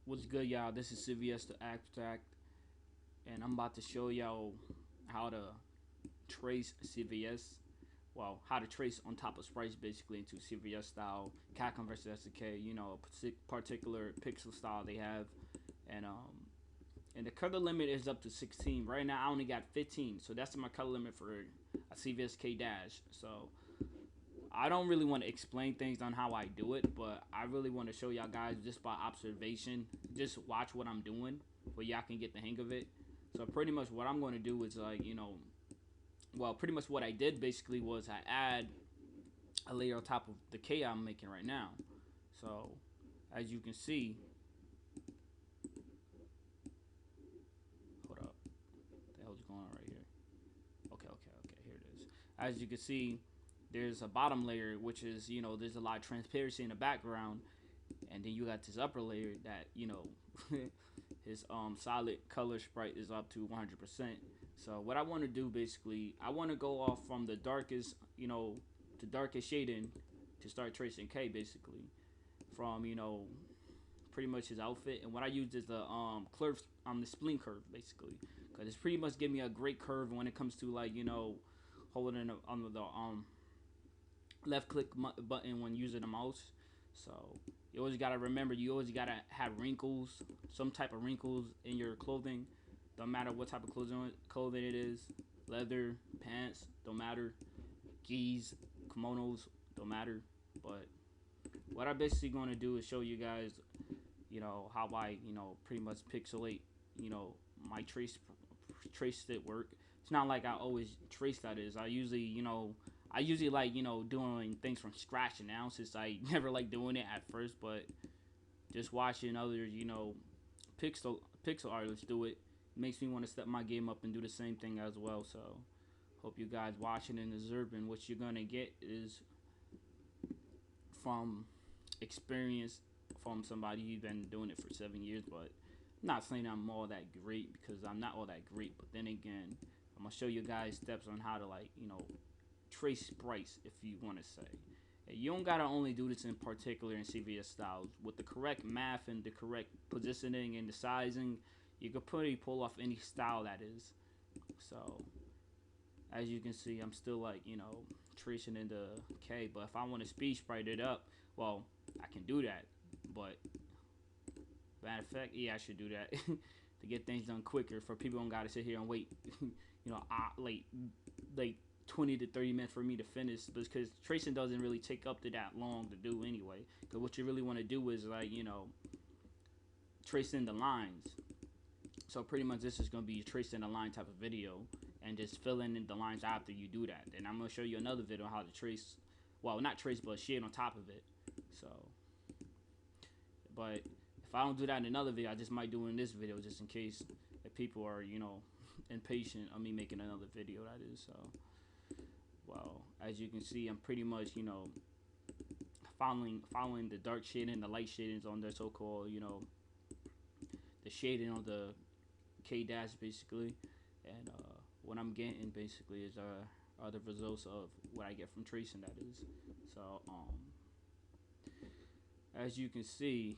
What's good, y'all? This is CvstheAbstract, and I'm about to show y'all how to trace CVS. Well, how to trace on top of sprites basically into CVS style, Capcom versus SDK. You know, a particular pixel style they have, and the color limit is up to 16. Right now, I only got 15, so that's my color limit for a CVSK dash. So I don't really want to explain things on how I do it, but I really want to show y'all guys just by observation. Just watch what I'm doing, so y'all can get the hang of it. So pretty much what I'm going to do is well, pretty much what I did basically was I add a layer on top of the K I'm making right now. So as you can see, hold up, what the hell's going on right here? Okay, here it is. As you can see, there's a bottom layer, which is, there's a lot of transparency in the background, and then you got this upper layer that, his solid color sprite is up to 100%. So what I want to do basically, I want to go off from the darkest, the darkest shading to start tracing K basically from, pretty much his outfit. And what I used is the curve, the spleen curve basically, because it's pretty much giving me a great curve when it comes to like, holding on the left click button when using the mouse. So you always gotta remember, you always gotta have wrinkles, some type of wrinkles in your clothing. Don't matter what type of clothing it is, leather, pants, don't matter, gis, kimonos, don't matter. But what I'm basically gonna do is show you guys, how I, pretty much pixelate, my trace it work. It's not like I always trace that is. I usually like, doing things from scratch now, since I never like doing it at first, but just watching others, pixel artists do it makes me want to step my game up and do the same thing as well. So hope you guys watching and observing. What you're gonna get is from experience from somebody who's been doing it for 7 years. But I'm not saying I'm all that great, because I'm not all that great, but then again, I'm gonna show you guys steps on how to, like, trace sprites, if you want to say. You don't gotta only do this in particular in CVS styles. With the correct math and the correct positioning and the sizing, you can pretty pull off any style that is. So as you can see, I'm still like, tracing in the K. But if I want to speed sprite it up, well, I can do that. But matter of fact, yeah, I should do that to get things done quicker. For people who don't gotta sit here and wait, like 20 to 30 minutes for me to finish, because tracing doesn't really take up to that long to do anyway. Because what you really want to do is, like, tracing the lines. So pretty much this is going to be tracing the line type of video, and just filling in the lines after you do that. And I'm going to show you another video on how to trace, well, not trace, but shade on top of it. So, but if I don't do that in another video, I just might do in this video, just in case if people are, impatient of me making another video, that is. So, well, as you can see, I'm pretty much, following the dark shading, the light shadings on the so-called, the shading on the K dash basically. And what I'm getting basically is are the results of what I get from tracing, that is. So as you can see,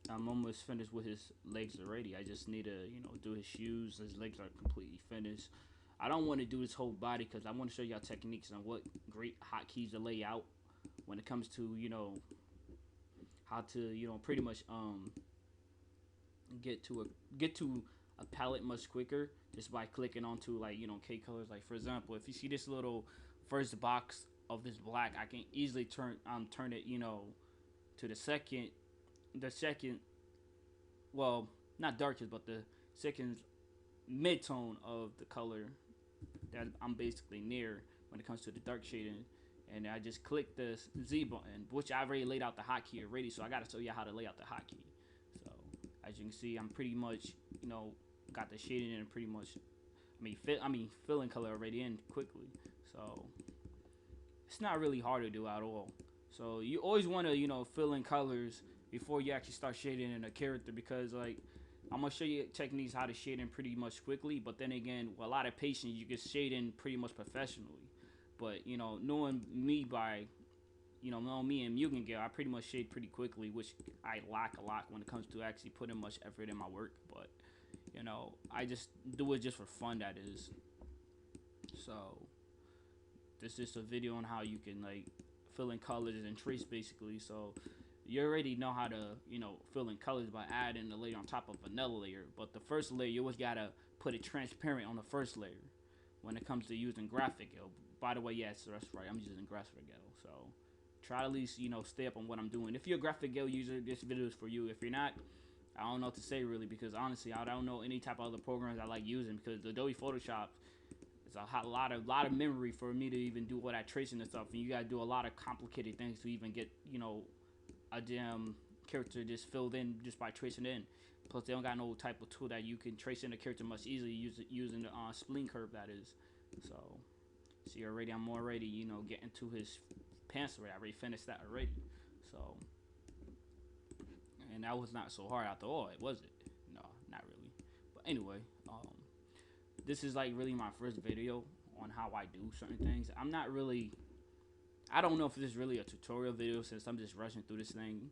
I'm almost finished with his legs already. I just need to, do his shoes. His legs are completely finished. I don't want to do his whole body, because I want to show y'all techniques on what great hotkeys to lay out when it comes to, how to, pretty much get to a palette much quicker, just by clicking onto, like, K colors. Like, for example, if you see this little first box of this black, I can easily turn it, to the second, well, not darkest, but the second mid-tone of the color that I'm basically near when it comes to the dark shading. And I just click the Z button, which I already laid out the hotkey already, so I gotta show you how to lay out the hotkey. So as you can see, I'm pretty much, got the shading in pretty much, filling color already in quickly. So it's not really hard to do at all. So you always want to, fill in colors before you actually start shading in a character, because, like, I'm gonna show you techniques how to shade in pretty much quickly, but then again, with a lot of patience, you can shade in pretty much professionally. But knowing me by you know me and Mugen Gale, I pretty much shade pretty quickly, which I lack a lot when it comes to actually putting much effort in my work. But you know, I just do it just for fun. That is. So this is a video on how you can like fill in colors and trace basically. So you already know how to, you know, fill in colors by adding a layer on top of another layer. But the first layer, you always gotta put it transparent on the first layer when it comes to using GraphicGale. By the way, yes, that's right. I'm using GraphicGale. So try to at least, you know, stay up on what I'm doing. If you're a GraphicGale user, this video is for you. If you're not, I don't know what to say really, because honestly, I don't know any type of other programs I like using, because Adobe Photoshop is a lot of memory for me to even do all that tracing and stuff, and you gotta do a lot of complicated things to even get, you know, a damn character just filled in just by tracing in. Plus, they don't got no type of tool that you can trace in a character much easily using the spleen curve, that is. So, see already, I'm already, you know, getting to his pants already. I already finished that already. So, and that was not so hard after all, was it? No, not really. But anyway, this is like really my first video on how I do certain things. I don't know if this is really a tutorial video, since I'm just rushing through this thing,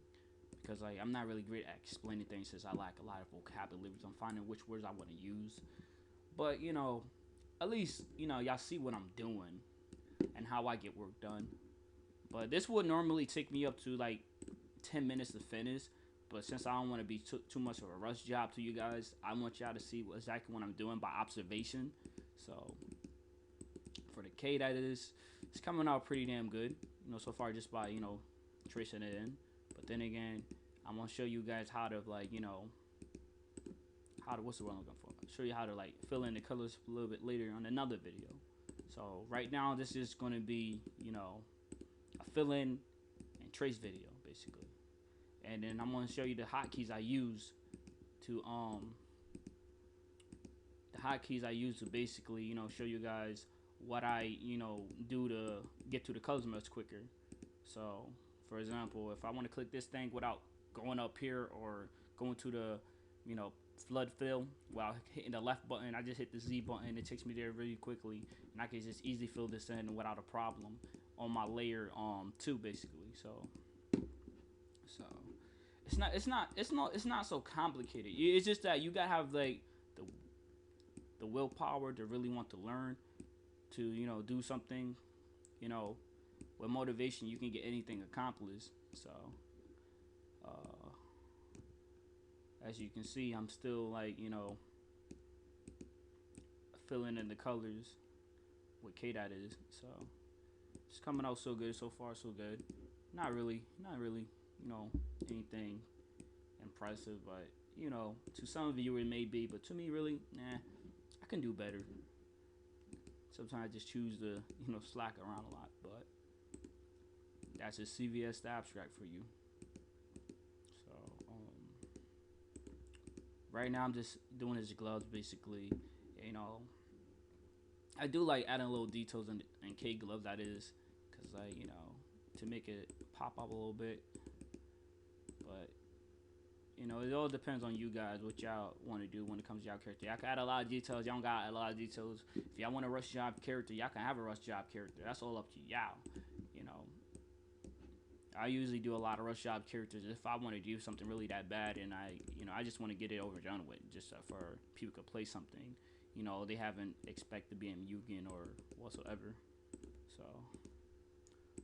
because like I'm not really great at explaining things, since I lack a lot of vocabulary. I'm finding which words I want to use. But you know, at least, you know, y'all see what I'm doing and how I get work done. But this would normally take me up to like 10 minutes to finish. But since I don't want to be too much of a rush job to you guys, I want y'all to see exactly what I'm doing by observation. So for the K, that is, it's coming out pretty damn good, you know, so far, just by, you know, tracing it in. But then again, I'm gonna show you guys how to, like, you know, how to, what's the word I'm looking for? Show you how to like fill in the colors a little bit later on another video. So right now, this is gonna be, you know, a fill in and trace video basically. And then I'm gonna show you the hotkeys I use to basically, you know, show you guys what I, you know, do to get to the colors much quicker. So for example, if I want to click this thing without going up here or going to the, you know, flood fill while hitting the left button, I just hit the Z button. It takes me there really quickly, and I can just easily fill this in without a problem on my layer 2 basically. So it's not so complicated. It's just that you gotta have like the willpower to really want to learn, to, you know, do something. You know, with motivation you can get anything accomplished. So as you can see, I'm still like, you know, filling in the colors with K that is. So it's coming out so good, so far so good. Not really, you know, anything impressive, but you know, to some of you it may be, but to me, really, nah, I can do better. Sometimes I just choose to, you know, slack around a lot, but that's just CvstheAbstract for you. So right now I'm just doing his gloves basically. You know, I do like adding little details in K gloves, that is, because like, you know, to make it pop up a little bit. But you know, it all depends on you guys, what y'all want to do when it comes to y'all character. Y'all can add a lot of details. Y'all don't got a lot of details. If y'all want a rush job character, y'all can have a rush job character. That's all up to y'all. You know, I usually do a lot of rush job characters if I want to do something really that bad, and I just want to get it over done with, just for people to play something, you know, they haven't expect to be in Mugen or whatsoever.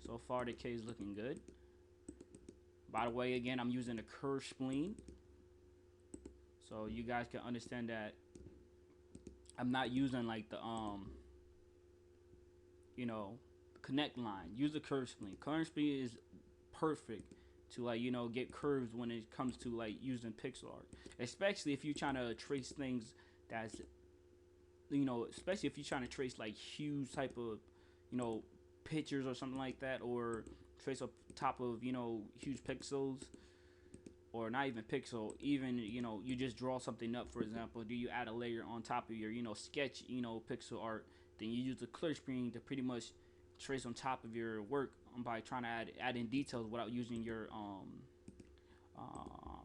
So far the K is looking good. By the way, again, I'm using the curve spleen, so you guys can understand that I'm not using like the you know, connect line. Use the curve spleen. Curve spleen is perfect to, like, you know, get curves when it comes to like using pixel art, especially if you're trying to trace things that's, you know, especially if you're trying to trace like huge type of, you know, pictures or something like that, or trace up top of, you know, huge pixels, or not even pixel, even, you know, you just draw something up. For example, do you add a layer on top of your, you know, sketch, you know, pixel art, then you use the clear screen to pretty much trace on top of your work by trying to add in details without using your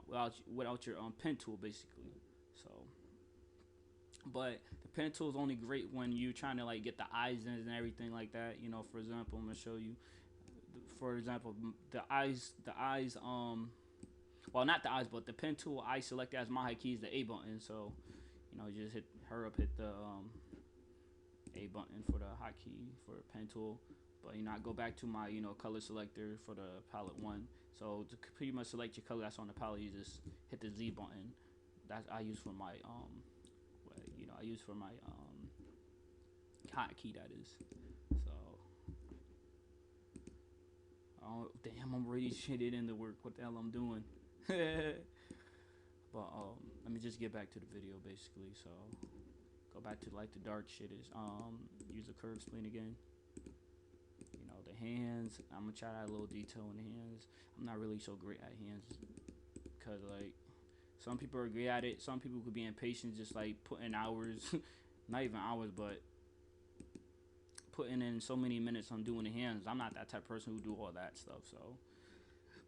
without your pen tool basically. So, but the pen tool is only great when you're trying to like get the eyes in and everything like that. You know, for example, I'm gonna show you for example, the eyes, well, not the eyes, but the pen tool I select as my hotkey is the A button. So, just hit the A button for the hotkey for pen tool. But I go back to my color selector for the palette one. So to pretty much select your color that's on the palette, you just hit the Z button. That I use for my I use for my hotkey, that is. So oh damn, I'm already shitted into work. What the hell I'm doing? But let me just get back to the video basically. So go back to like the dark shit is use the curve spleen again. The hands, I'm gonna try to add a little detail in the hands. I'm not really so great at hands because like some people are great at it. Some people could be impatient, just like putting hours, not even hours, but putting in so many minutes on doing the hands. I'm not that type of person who do all that stuff, so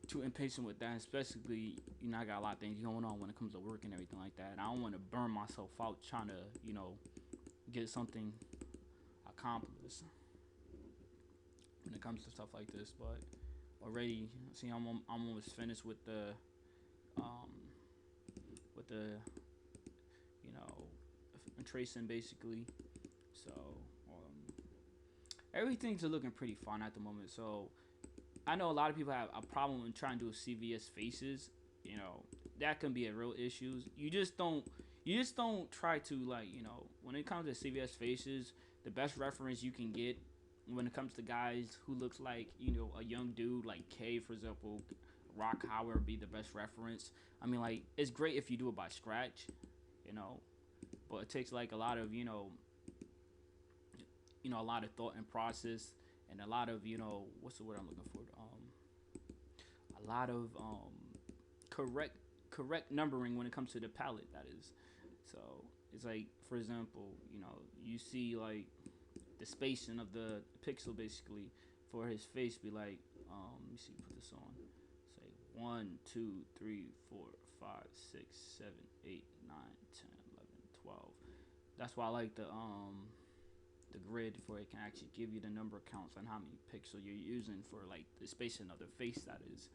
too impatient with that. Especially, I got a lot of things going on when it comes to work and everything like that. And I don't want to burn myself out trying to, get something accomplished when it comes to stuff like this. But already, see, I'm almost finished with the tracing basically. So everything's looking pretty fun at the moment. So I know a lot of people have a problem in trying to do CVS faces. That can be a real issue. You just don't try to, like, when it comes to CVS faces, the best reference you can get when it comes to guys who looks like, a young dude like K, for example, Rock Howard would be the best reference. I mean, like, it's great if you do it by scratch, but it takes like a lot of, a lot of thought and process, and a lot of, what's the word I'm looking for? A lot of correct numbering when it comes to the palette, that is. So it's like, for example, you see like the spacing of the pixel basically for his face be like, let me see, put this on. Say 1, 2, 3, 4, 5, 6, 7, 8, 9, 10, 11, 12. That's why I like the grid, for it can actually give you the number of counts on how many pixels you're using for like the spacing of the face, that is.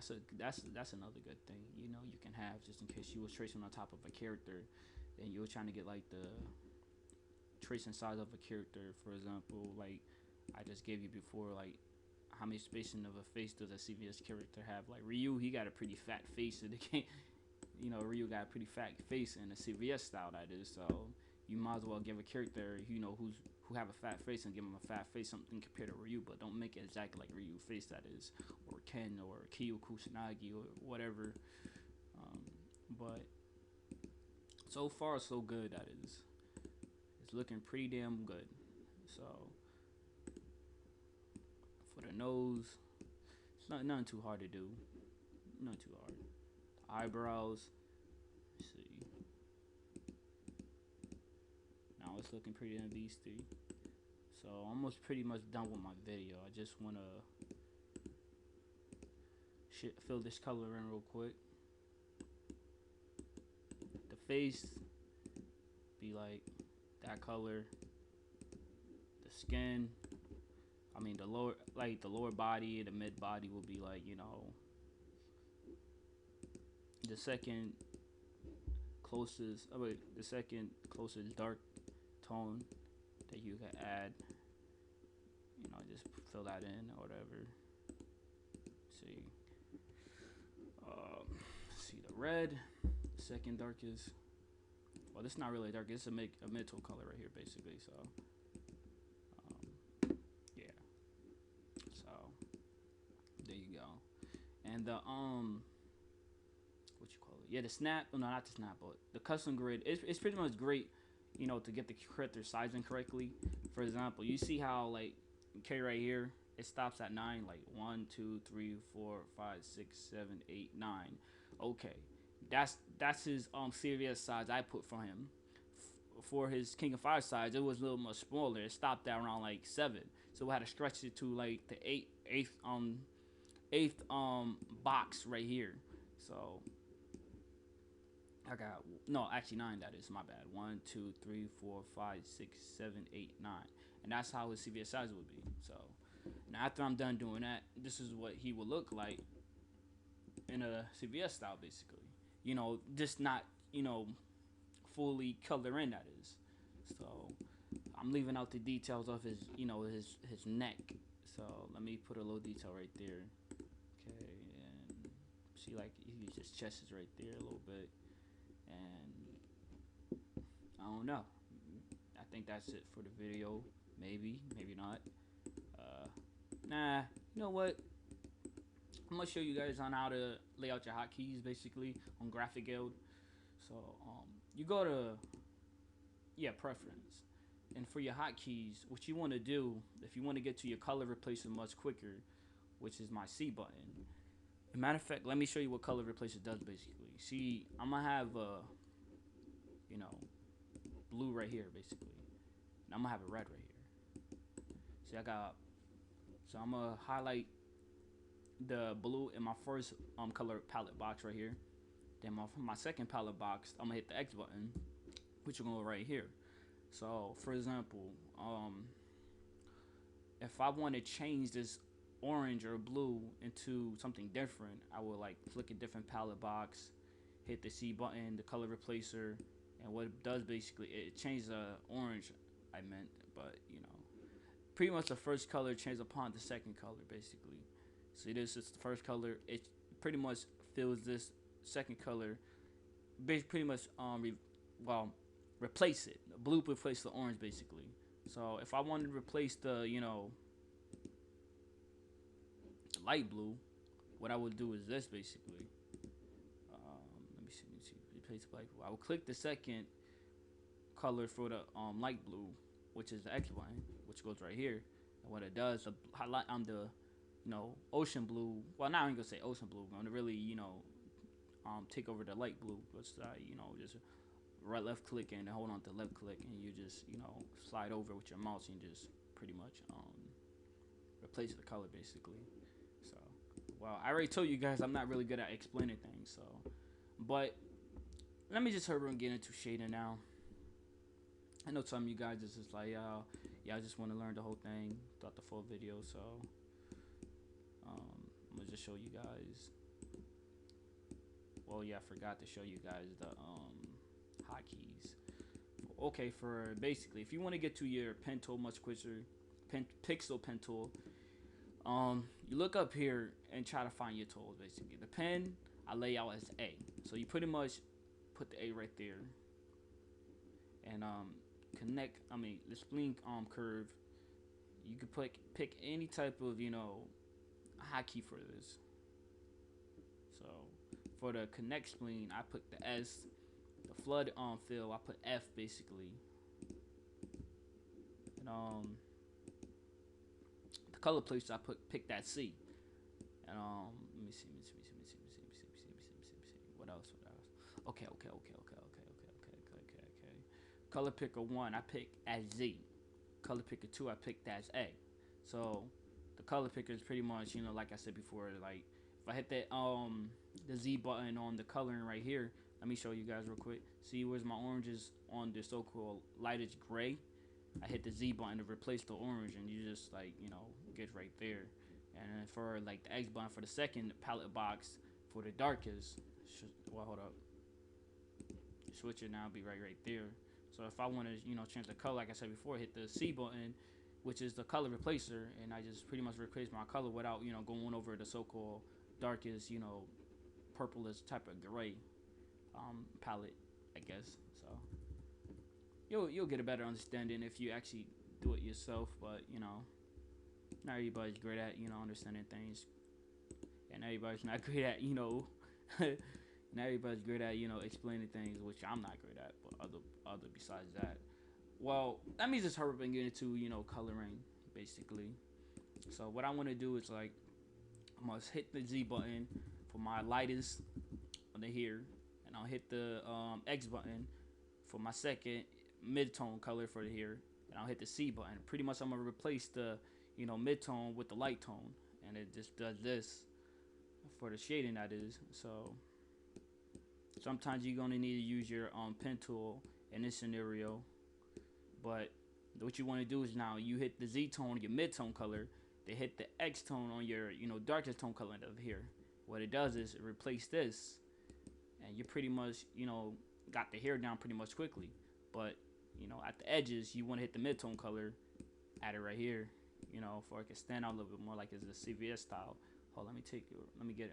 So that's another good thing, you can have, just in case you was tracing on top of a character and you were trying to get like the tracing size of a character. For example, like I just gave you before, like how many spacing of a face does a CVS character have? Like Ryu, he got a pretty fat face in the game. Ryu got a pretty fat face in the CVS style, that is. So you might as well give a character, who have a fat face, and give him a fat face, something compared to Ryu, but don't make it exactly like Ryu face, that is, or Ken, or Kyo Kusanagi, or whatever. But so far so good, that is. It's looking pretty damn good. So for the nose, it's nothing too hard to do. Not too hard. The eyebrows. Let's see. Now it's looking pretty damn beastie. So almost pretty much done with my video. I just wanna fill this color in real quick. The face be like that color. The skin, I mean the lower body, the mid body will be like, the second closest dark tone that you can add. Just fill that in or whatever. See the red, second darkest. Well, this is not really dark. It's a mid-tone color right here, basically. So, yeah. So there you go. And the what you call it? Yeah, the snap. No, not the snap, but the custom grid. It's pretty much great, to get the character sizing correctly. For example, you see how like K right here, it stops at 9, like 1, 2, 3, 4, 5, 6, 7, 8, 9. Okay, that's his CVS size I put for him. For his King of Fire size, it was a little much smaller. It stopped at around like 7, so we had to stretch it to like the eighth box right here. So I got, no, actually 9, that is, my bad. 1, 2, 3, 4, 5, 6, 7, 8, 9, and that's how his CVS size would be. So Now after I'm done doing that, this is what he will look like in a CVS style, basically. Just not fully color in, that is. So I'm leaving out the details of his his neck. So let me put a little detail right there. Okay, and see, like, his chest is right there a little bit, and I don't know. I think that's it for the video. Maybe, maybe not. Nah, you know what? I'm gonna show you guys on how to lay out your hotkeys, basically, on GraphicGale. So you go to preference, and for your hotkeys, what you want to do if you want to get to your color replacer much quicker, which is my C button. As a matter of fact, let me show you what color replacer does basically. See, I'm gonna have blue right here basically, and I'm gonna have a red right here. See, so I'm gonna highlight the blue in my first color palette box right here. Then my second palette box, I'm gonna hit the X button, which will go right here. So for example, if I want to change this orange or blue into something different, I will like click a different palette box, hit the C button, the color replacer, and what it does basically, it changes the orange I meant, but pretty much the first color changes upon the second color basically. See, this is the first color. It pretty much fills this second color. Pretty much replace it. The blue replace the orange basically. So if I wanted to replace the light blue, what I would do is this basically. Let me see. Replace light blue. I will click the second color for the light blue, which is the X button, which goes right here. And what it does, highlight on the ocean blue. Well, now I'm gonna say ocean blue. I'm gonna really take over the light blue. But just right left click and hold on to left click, and you just slide over with your mouse and just pretty much replace the color basically. So, well, I already told you guys I'm not really good at explaining things. So, but let me just hurry and get into shading now. I know some of you guys is just like, yeah, I just want to learn the whole thing throughout the full video. So I'm gonna just show you guys. Well, yeah, I forgot to show you guys the hotkeys. Okay, for basically, if you want to get to your pen tool much quicker, pixel pen tool, you look up here and try to find your tools. Basically, the pen I lay out as A, so you pretty much put the A right there, and connect. The spleen curve. You could pick any type of hotkey for this. So for the connect spleen, I put the S. The flood fill, I put F basically. And the color place, I pick that C. And let me see. What else? Okay. Color picker 1, I pick as Z. Color picker 2, I picked as A. So the color picker is pretty much, like I said before, like if I hit that the Z button on the coloring right here, let me show you guys real quick. See where's my oranges on the so-called lightish gray? I hit the Z button to replace the orange, and you just like get right there. And then for like the X button for the second palette box for the darkest, well, hold up, switch it now, be right there. So if I want to change the color, like I said before, hit the C button, which is the color replacer, and I just pretty much replace my color without going over the so-called darkest purplish type of gray palette, I guess. So you'll get a better understanding if you actually do it yourself. But not everybody's great at understanding things, and everybody's not great at not everybody's great at explaining things, which I'm not great at. But other besides that, well, let me just hurry up and get into coloring basically. So what I want to do is like I must hit the Z button for my lightest on the here, and I'll hit the X button for my second mid-tone color for the here, and I'll hit the C button. Pretty much I'm gonna replace the mid-tone with the light tone, and it just does this for the shading, that is. So sometimes you're gonna need to use your pen tool in this scenario, but what you want to do is now you hit the Z tone, your mid-tone color, they hit the X tone on your, darkest tone color of here. What it does is it replace this, and you pretty much, got the hair down pretty much quickly. But, at the edges, you want to hit the mid-tone color, add it right here, for it can stand out a little bit more like it's a CVS style. Hold on, let me get,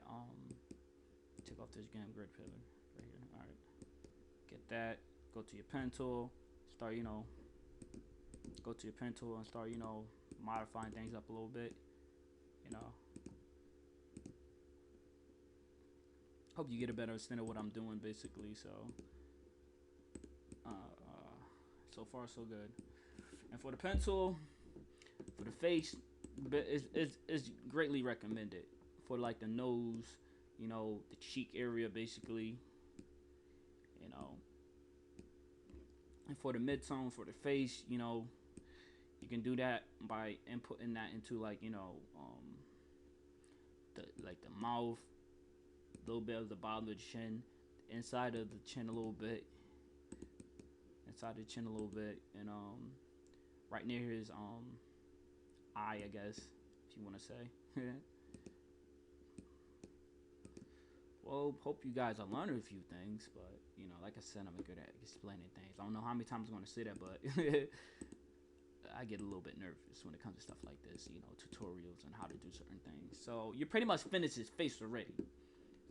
take off this game grid pillar right here. All right, get that, go to your pen tool, start, go to your pen tool and start, modifying things up a little bit, hope you get a better understanding of what I'm doing basically. So so far so good. And for the pen tool, for the face, it's greatly recommended for like the nose, the cheek area basically, and for the mid-tone for the face, you can do that by inputting that into like, the mouth, a little bit of the bottom of the chin, inside of the chin a little bit, and right near his eye, I guess, if you want to say. Well, hope you guys are learning a few things, but like I said, I'm good at explaining things. I don't know how many times I'm going to say that, but I get a little bit nervous when it comes to stuff like this, tutorials and how to do certain things. So you pretty much finished his face already.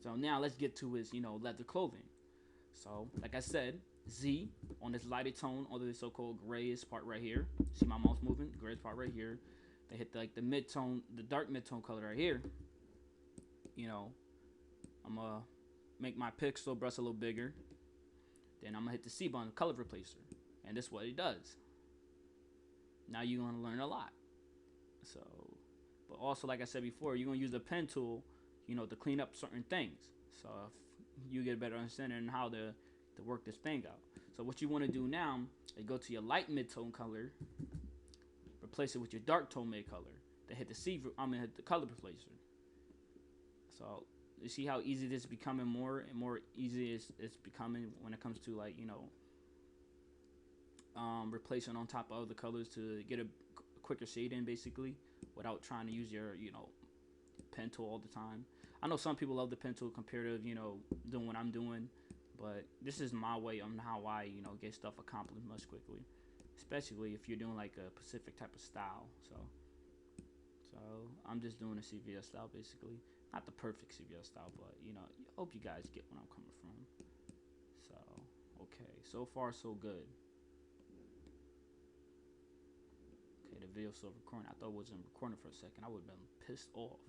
So now let's get to his, leather clothing. So like I said, Z on this lighted tone, on the so-called grayish part right here. See my mouse moving? The grayish part right here. They hit the mid-tone, the dark mid-tone color right here. I'm gonna make my pixel brush a little bigger. Then I'm gonna hit the C button, color replacer, and this is what it does. Now you're gonna learn a lot. So, but also like I said before, you're gonna use the pen tool, to clean up certain things. So if you get a better understanding on how to work this thing out. So what you want to do now is go to your light mid-tone color, replace it with your dark tone mid color. Then hit the hit the color replacer. So you see how easy this is becoming, more and more easy it's becoming when it comes to like, replacing on top of other colors to get a quicker shade in basically, without trying to use your, pen tool all the time. I know some people love the pen tool compared to, doing what I'm doing, but this is my way on how I, get stuff accomplished much quickly, especially if you're doing like a specific type of style. So I'm just doing a CVS style basically. Not the perfect CVS style, but I hope you guys get where I'm coming from. So okay, so far so good. Okay, the video's still recording. I thought it wasn't recording for a second. I would have been pissed off.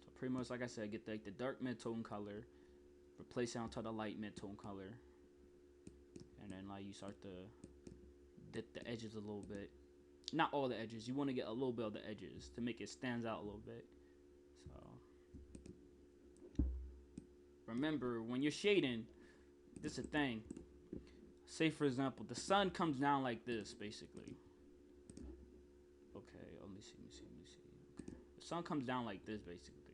So pretty much like I said, get the dark mid-tone color, replace it onto the light mid-tone color, and then like you start to dip the edges a little bit. Not all the edges. You want to get a little bit of the edges to make it stand out a little bit. So remember, when you're shading, this is a thing. Say for example, the sun comes down like this, basically. Okay, let me see. Okay. The sun comes down like this, basically.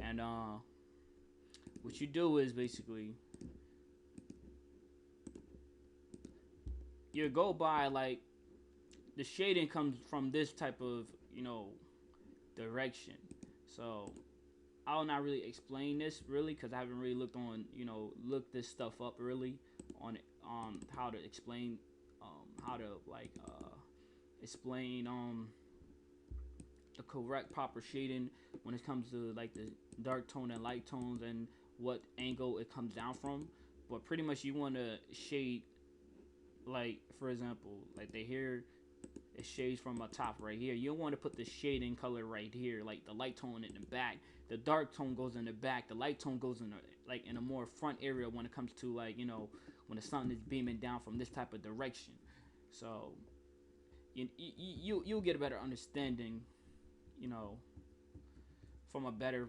And what you do is basically you go by like, the shading comes from this type of, direction. So I'll not really explain this really, because I haven't really looked this stuff up really on it, how to explain, explain the correct proper shading when it comes to like the dark tone and light tones and what angle it comes down from. But pretty much you want to shade, like for example, like the hair, it shades from the top right here. You don't want to put the shading color right here, like the light tone in the back. The dark tone goes in the back. The light tone goes in in a more front area when it comes to like, when the sun is beaming down from this type of direction. So you'll get a better understanding, from a better,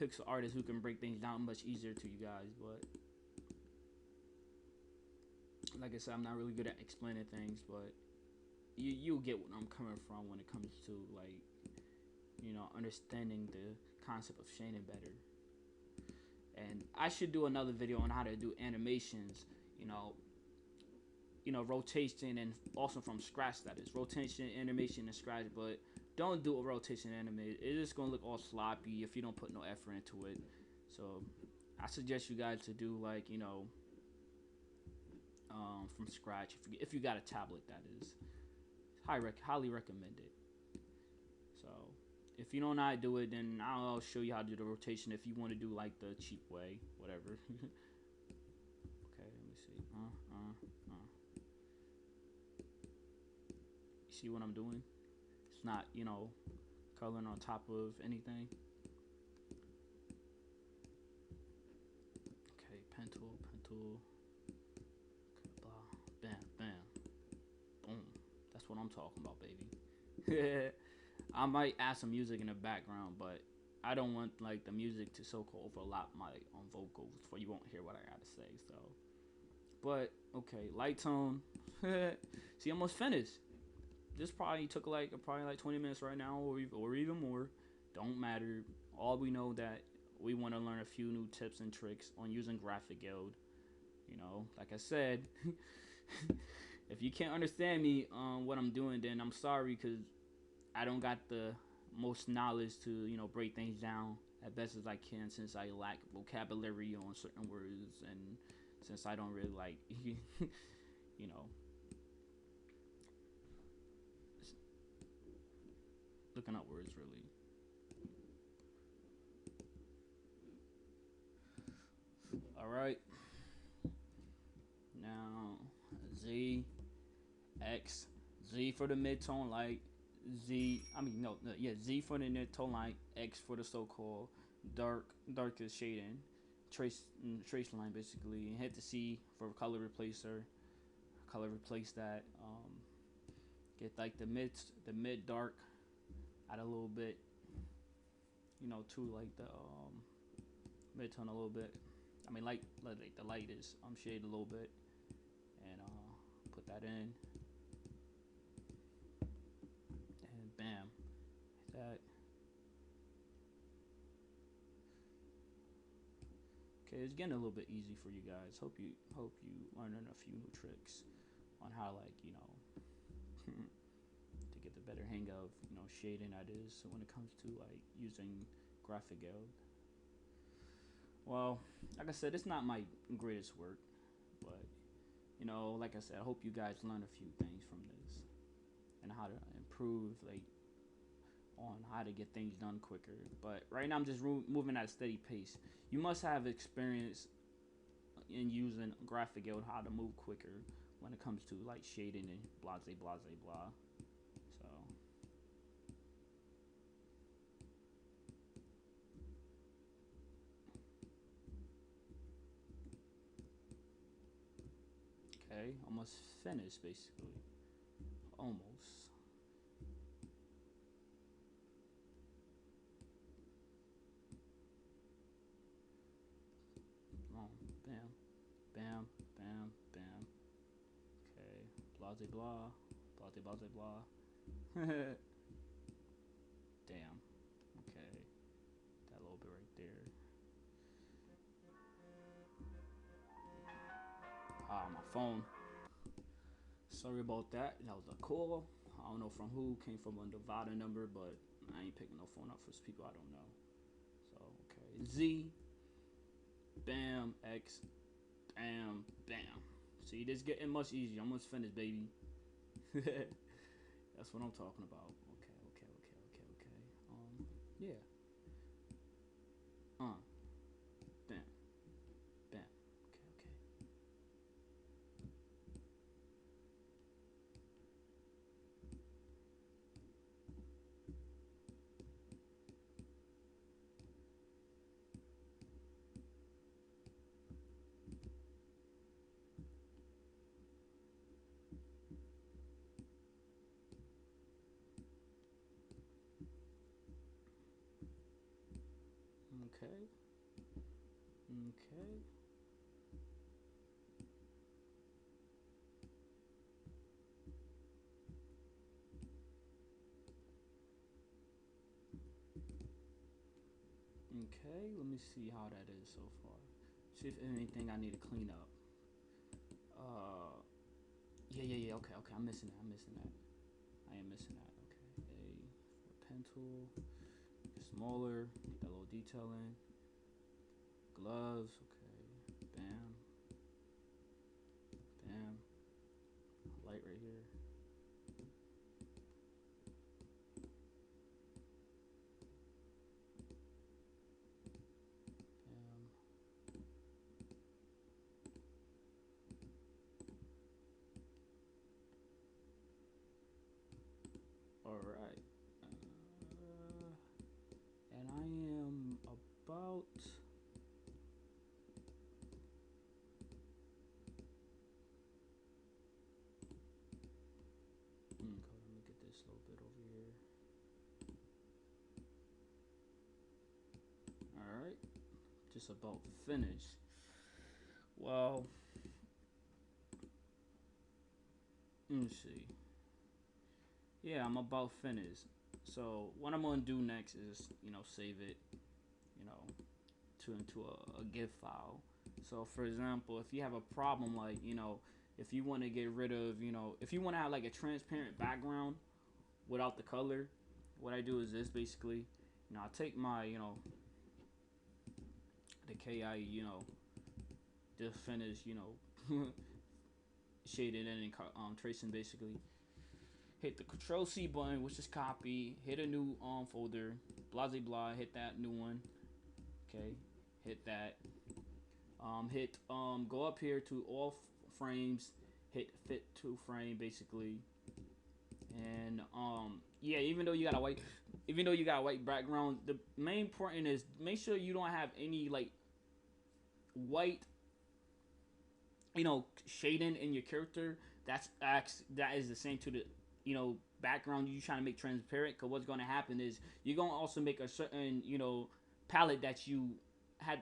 pixel artist who can break things down much easier to you guys. But like I said, I'm not really good at explaining things, but you'll get what I'm coming from when it comes to like, understanding the concept of shading better. And I should do another video on how to do animations, rotation, and also from scratch, that is rotation, animation, and scratch. But don't do a rotation animate. It's just gonna look all sloppy if you don't put no effort into it. So I suggest you guys to do like from scratch if you got a tablet, that is. Highly recommend it. So if you don't know how to do it, then I'll show you how to do the rotation if you want to do like the cheap way, whatever. Okay, let me see. You see what I'm doing? It's not, coloring on top of anything. Okay, pen tool. Okay, blah, bam, boom. That's what I'm talking about, baby. I might add some music in the background, but I don't want like the music to so-called overlap my vocals, for you won't hear what I gotta say. So, but okay, light tone. See, almost finished. This probably took like 20 minutes right now, or even more. Don't matter. All we know that we want to learn a few new tips and tricks on using GraphicGale. Like I said, if you can't understand me what I'm doing, then I'm sorry, because I don't got the most knowledge to break things down as best as I can, since I lack vocabulary on certain words, and since I don't really like looking up words really. All right. Now Z, X, Z for the mid-tone light, Z for the mid-tone light, X for the so-called darkest shading, trace line basically, and hit the C for color replacer. Color replace that. Get like the mid dark, add a little bit, to like the mid-tone a little bit. I mean, like the light is shade a little bit, and put that in, and bam, hit that. Okay, it's getting a little bit easy for you guys. Hope you learning a few new tricks on how to get the better hang of shading, that is. So when it comes to like using GraphicGale. Well, like I said, it's not my greatest work, but like I said, I hope you guys learn a few things from this and how to improve on how to get things done quicker. But right now I'm just moving at a steady pace. You must have experience in using GraphicGale, how to move quicker when it comes to like shading and blah. So okay, almost finished basically. Almost. Oh, bam. Okay, blah. Damn. Okay, that little bit right there. My phone. Sorry about that. That was a call. I don't know from who. Came from a Nevada number, but I ain't picking no phone up for people I don't know. So okay, Z, bam, X, bam. See, this getting much easier. Almost finished, baby. That's what I'm talking about. Okay. Yeah. Bam. Okay. Okay, let me see how that is so far. See if anything I need to clean up. Yeah. Okay. I'm missing that. I am missing that. Okay. A pen tool. Smaller. Get that little detail in. Gloves. Okay. Bam. Bam. Light right here. Bam. All right. And I am about. Okay, let me get this little bit over here. All right, just about finished. Well, let me see. Yeah, I'm about finished. So what I'm gonna do next is, save it, you know, into a GIF file. So for example, if you have a problem like, if you want to get rid of, if you want to have like a transparent background without the color, what I do is this basically, I take my, the KI, just finish, shading and tracing basically. Hit the Control C button, which is copy. Hit a new folder, blah blah blah. Hit that new one. Okay, hit that. Go up here to all frames. Hit fit to frame basically. And yeah, even though you got a white background, the main important is make sure you don't have any like white, shading in your character. That is the same to the background you trying to make transparent. Because what's going to happen is you're going to also make a certain palette that you had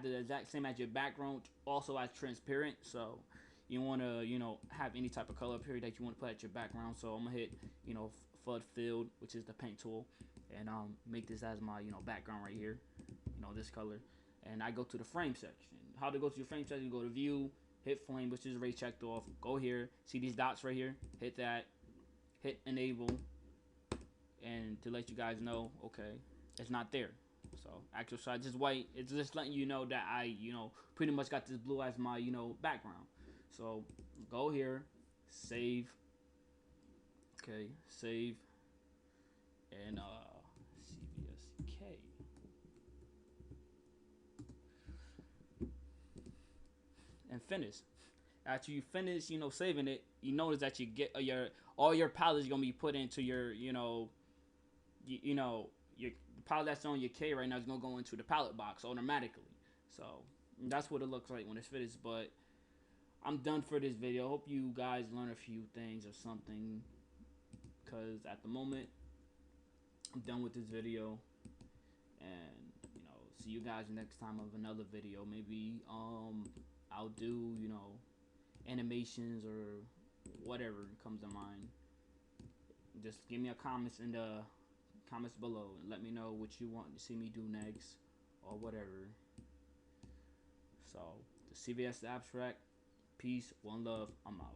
the exact same as your background also as transparent. So you want to have any type of color up here that you want to put at your background. So I'm gonna hit flood field, which is the paint tool, and make this as my background right here, this color. And I go to the frame section. How to go to your frame section? Go to view, hit flame, which is already checked off. Go here, see these dots right here, hit that, hit enable, and to let you guys know, okay, it's not there. So actual side is white. It's just letting you know that I pretty much got this blue as my background. So go here, save, okay, save, and CvsK. And finish. After you finish, saving it, you notice that you get all your palettes gonna be put into your, your palette that's on your K right now is gonna go into the palette box automatically. So that's what it looks like when it's finished. But I'm done for this video. Hope you guys learn a few things or something. Cause at the moment, I'm done with this video, and see you guys next time of another video. Maybe I'll do animations or whatever comes to mind. Just give me a comments in the comments below and let me know what you want to see me do next or whatever. So the CvstheAbstract, peace, one love, I'm out.